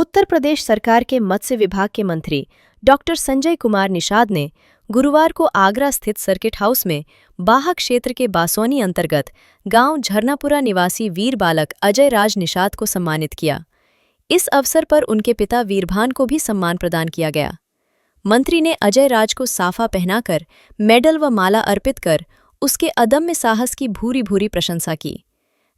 उत्तर प्रदेश सरकार के मत्स्य विभाग के मंत्री डॉक्टर संजय कुमार निषाद ने गुरुवार को आगरा स्थित सर्किट हाउस में बाह क्षेत्र के बासोनी अंतर्गत गांव झरनापुरा निवासी वीर बालक अजय राज निषाद को सम्मानित किया। इस अवसर पर उनके पिता वीरभान को भी सम्मान प्रदान किया गया। मंत्री ने अजय राज को साफा पहनाकर मेडल व माला अर्पित कर उसके अदम्य साहस की भूरी भूरी प्रशंसा की।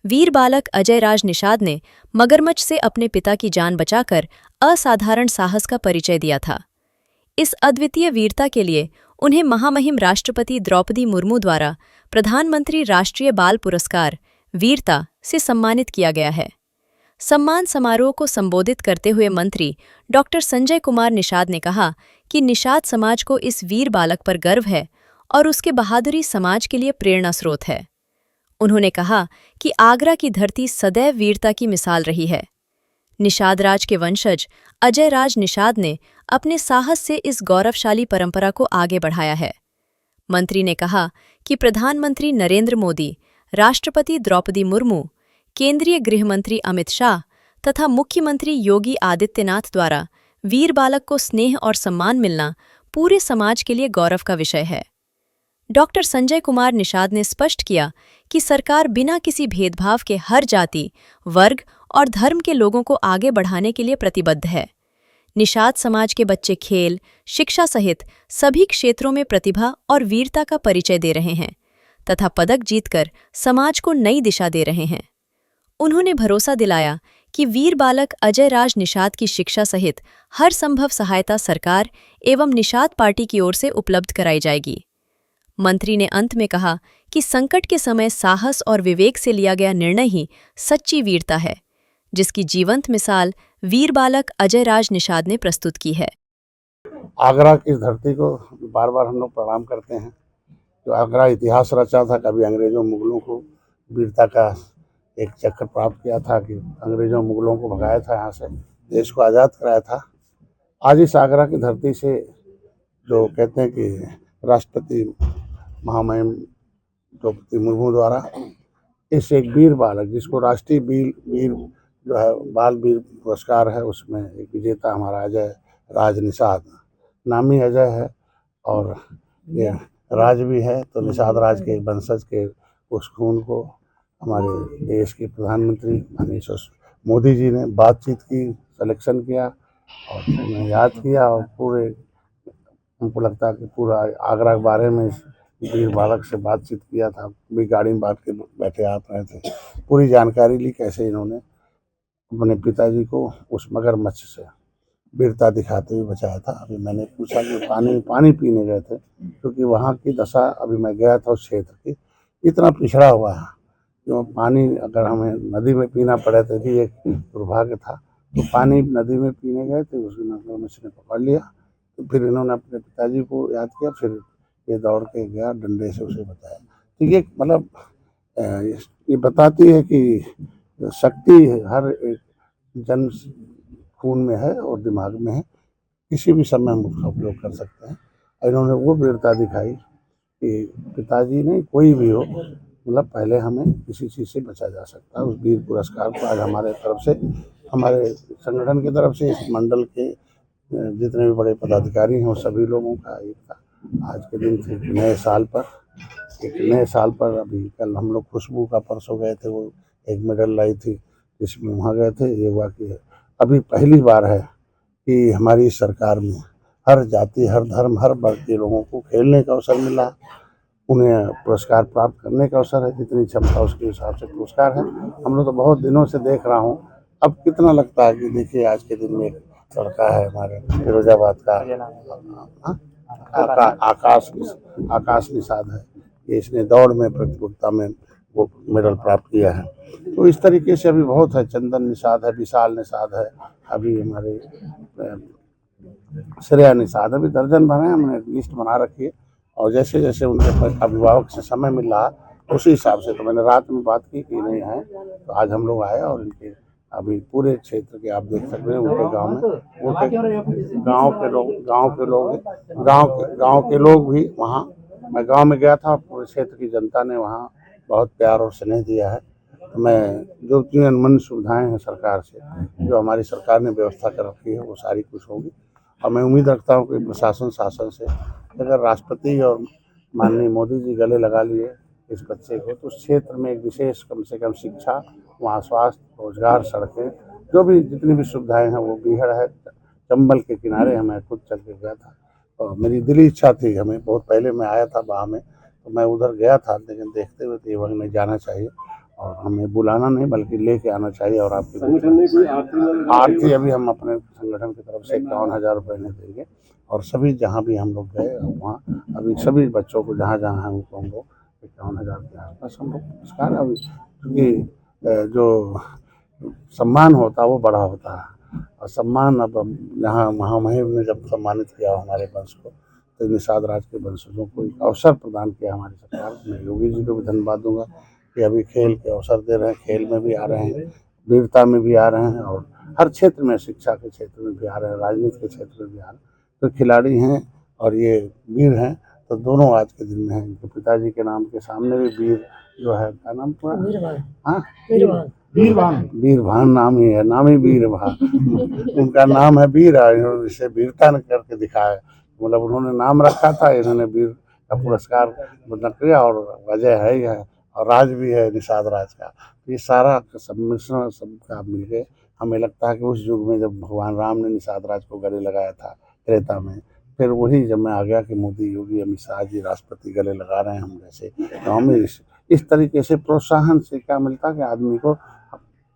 वीर बालक अजय राज निषाद ने मगरमच्छ से अपने पिता की जान बचाकर असाधारण साहस का परिचय दिया था। इस अद्वितीय वीरता के लिए उन्हें महामहिम राष्ट्रपति द्रौपदी मुर्मू द्वारा प्रधानमंत्री राष्ट्रीय बाल पुरस्कार वीरता से सम्मानित किया गया है। सम्मान समारोह को संबोधित करते हुए मंत्री डॉक्टर संजय कुमार निषाद ने कहा कि निषाद समाज को इस वीर बालक पर गर्व है और उसके बहादुरी समाज के लिए प्रेरणा स्रोत है। उन्होंने कहा कि आगरा की धरती सदैव वीरता की मिसाल रही है। निषाद राज के वंशज अजय राज निषाद ने अपने साहस से इस गौरवशाली परंपरा को आगे बढ़ाया है। मंत्री ने कहा कि प्रधानमंत्री नरेंद्र मोदी, राष्ट्रपति द्रौपदी मुर्मू, केंद्रीय गृह मंत्री अमित शाह तथा मुख्यमंत्री योगी आदित्यनाथ द्वारा वीर बालक को स्नेह और सम्मान मिलना पूरे समाज के लिए गौरव का विषय है। डॉक्टर संजय कुमार निषाद ने स्पष्ट किया कि सरकार बिना किसी भेदभाव के हर जाति, वर्ग और धर्म के लोगों को आगे बढ़ाने के लिए प्रतिबद्ध है। निषाद समाज के बच्चे खेल, शिक्षा सहित सभी क्षेत्रों में प्रतिभा और वीरता का परिचय दे रहे हैं तथा पदक जीतकर समाज को नई दिशा दे रहे हैं। उन्होंने भरोसा दिलाया कि वीर बालक अजय राज निषाद की शिक्षा सहित हर संभव सहायता सरकार एवं निषाद पार्टी की ओर से उपलब्ध कराई जाएगी। मंत्री ने अंत में कहा कि संकट के समय साहस और विवेक से लिया गया निर्णय ही सच्ची वीरता है, जिसकी जीवंत मिसाल वीर बालक अजय राज निषाद ने प्रस्तुत की है। आगरा की धरती को बार बार हम लोग प्रणाम करते हैं। जो आगरा इतिहास रचा था, कभी अंग्रेजों मुगलों को वीरता का एक चक्कर प्राप्त किया था कि अंग्रेजों मुगलों को भगाया था, यहाँ से देश को आज़ाद कराया था। आज इस आगरा की धरती से जो कहते हैं कि राष्ट्रपति महामहिम द्रौपदी मुर्मू द्वारा इस एक वीर बालक, जिसको राष्ट्रीय वीर जो है बाल वीर पुरस्कार है, उसमें एक विजेता हमारा अजय राज निषाद, नामी अजय है और ये राज भी है, तो निषाद राज के वंशज के उस खून को हमारे देश के प्रधानमंत्री माननीय मोदी जी ने बातचीत की, सिलेक्शन किया और उन्हें याद किया और पूरे हमको लगता है कि पूरा आगरा के बारे में वीर बालक से बातचीत किया था। भी गाड़ी में बांट के बैठे आ रहे थे, पूरी जानकारी ली कैसे इन्होंने अपने पिताजी को उस मगरमच्छ से वीरता दिखाते हुए बचाया था। अभी मैंने पूछा कि पानी पीने गए थे, क्योंकि वहाँ की दशा, अभी मैं गया था उस क्षेत्र की, इतना पिछड़ा हुआ है कि पानी अगर हमें नदी में पीना पड़े तो भी एक दुर्भाग्य था। तो पानी नदी में पीने गए थे, उस मगरमच्छ ने पकड़ लिया, तो फिर इन्होंने अपने पिताजी को याद किया, फिर ये दौड़ के गया, डंडे से उसे बताया। तो ये मतलब ये बताती है कि शक्ति हर एक जन खून में है और दिमाग में है, किसी भी समय हम उसका उपयोग कर सकते हैं। और इन्होंने वो वीरता दिखाई कि पिताजी ने कोई भी हो, मतलब पहले हमें किसी चीज़ से बचा जा सकता है। उस वीर पुरस्कार को आज हमारे तरफ से, हमारे संगठन की तरफ से, इस मंडल के जितने भी बड़े पदाधिकारी हैं, वो सभी लोगों का एक था आज के दिन थे। एक नए साल पर अभी कल हम लोग खुशबू का परसों गए थे, वो एक मेडल लाई थी, जिसमें वहाँ गए थे। ये हुआ कि अभी पहली बार है कि हमारी सरकार में हर जाति, हर धर्म, हर वर्ग के लोगों को खेलने का अवसर मिला, उन्हें पुरस्कार प्राप्त करने का अवसर है। जितनी क्षमता उसके हिसाब से पुरस्कार है। हम लोग तो बहुत दिनों से देख रहा हूँ, अब कितना लगता है कि देखिए आज के दिन में एक लड़का है हमारे फिरोजाबाद का आकाश निषाद है, कि इसने दौड़ में प्रतियोगिता में वो मेडल प्राप्त किया है। तो इस तरीके से अभी बहुत है, चंदन निषाद है, विशाल निषाद है, अभी हमारे श्रेया निषाद, अभी दर्जन भर हैं, हमने लिस्ट बना रखी है। और जैसे जैसे उनके अभिभावक से समय मिल रहा उसी हिसाब से, तो मैंने रात में बात की कि नहीं है, तो आज हम लोग आए और इनके अभी पूरे क्षेत्र के आप देख सकते हैं, उनके गांव में, उनके गांव के लोग भी वहाँ, मैं गांव में गया था, पूरे क्षेत्र की जनता ने वहाँ बहुत प्यार और स्नेह दिया है। तो मैं जो चीज़ें अनमन सुविधाएं हैं सरकार से, जो हमारी सरकार ने व्यवस्था कर रखी है, वो सारी कुछ होगी। और मैं उम्मीद रखता हूँ कि प्रशासन शासन से अगर राष्ट्रपति और माननीय मोदी जी गले लगा लिए इस बच्चे को, तो उस क्षेत्र में एक विशेष कम से कम शिक्षा, वहाँ स्वास्थ्य, रोजगार, सड़कें, जो भी जितनी भी सुविधाएं हैं वो बीहड़ है। चंबल के किनारे मैं खुद चल के गया था और मेरी दिली इच्छा थी, हमें बहुत पहले मैं आया था बाह में, तो मैं उधर गया था, लेकिन देखते हुए देवंग में जाना चाहिए और हमें बुलाना नहीं बल्कि लेके आना चाहिए। और आपकी संगठन ने कोई आरती अभी हम अपने संगठन की तरफ से 51,000 रुपये नहीं देंगे और सभी जहाँ भी हम लोग गए वहाँ अभी सभी बच्चों को जहाँ जहाँ हैं उनको हम लोग 51,000 के आसपास हम लोग पुरस्कार, अभी क्योंकि जो सम्मान होता है वो बड़ा होता है और सम्मान अब यहाँ महामहिम ने जब सम्मानित किया हमारे वंश को, तो निषाद राज के वंशजों को एक अवसर प्रदान किया हमारी सरकार। मैं योगी जी को भी धन्यवाद दूंगा कि अभी खेल के अवसर दे रहे हैं, खेल में भी आ रहे हैं, वीरता में भी आ रहे हैं और हर क्षेत्र में, शिक्षा के क्षेत्र में भी आ रहे हैं, राजनीति के क्षेत्र में भी आ रहे हैं। तो खिलाड़ी हैं और ये वीर हैं, तो दोनों आज के दिन में हैं। इनके पिताजी के नाम के सामने भी वीर जो है, क्या नाम पूरा? हाँ, वीरभान नाम ही है, नाम ही वीरभान। उनका नाम है वीर, इन्होंने इसे वीरता न करके दिखाया, मतलब उन्होंने नाम रखा था, इन्होंने वीर का पुरस्कार मतलब किया और वजह है ही है और राज भी है निषाद राज का। ये सारा सम्मिश्रण सबका मिल के हमें लगता है कि उस युग में जब भगवान राम ने निषाद राज को गले लगाया था त्रेता में, फिर वही जब मैं आ गया कि मोदी, योगी, अमित शाह जी राष्ट्रपति गले लगा रहे हैं हम जैसे, तो हमें इस तरीके से प्रोत्साहन से क्या मिलता है कि आदमी को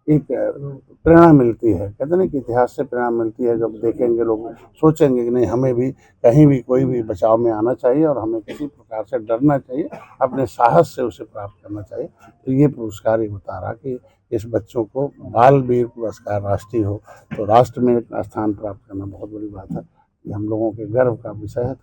एक प्रेरणा मिलती है। कहते नहीं कि इतिहास से प्रेरणा मिलती है, जब देखेंगे लोग सोचेंगे कि नहीं हमें भी कहीं भी कोई भी बचाव में आना चाहिए और हमें किसी प्रकार से डरना चाहिए, अपने साहस से उसे प्राप्त करना चाहिए। तो ये पुरस्कार ही बता रहा कि इस बच्चों को बाल वीर पुरस्कार राष्ट्रीय हो तो राष्ट्र में एक स्थान प्राप्त करना बहुत बड़ी बात है। ये हम लोगों के गर्व का विषय है।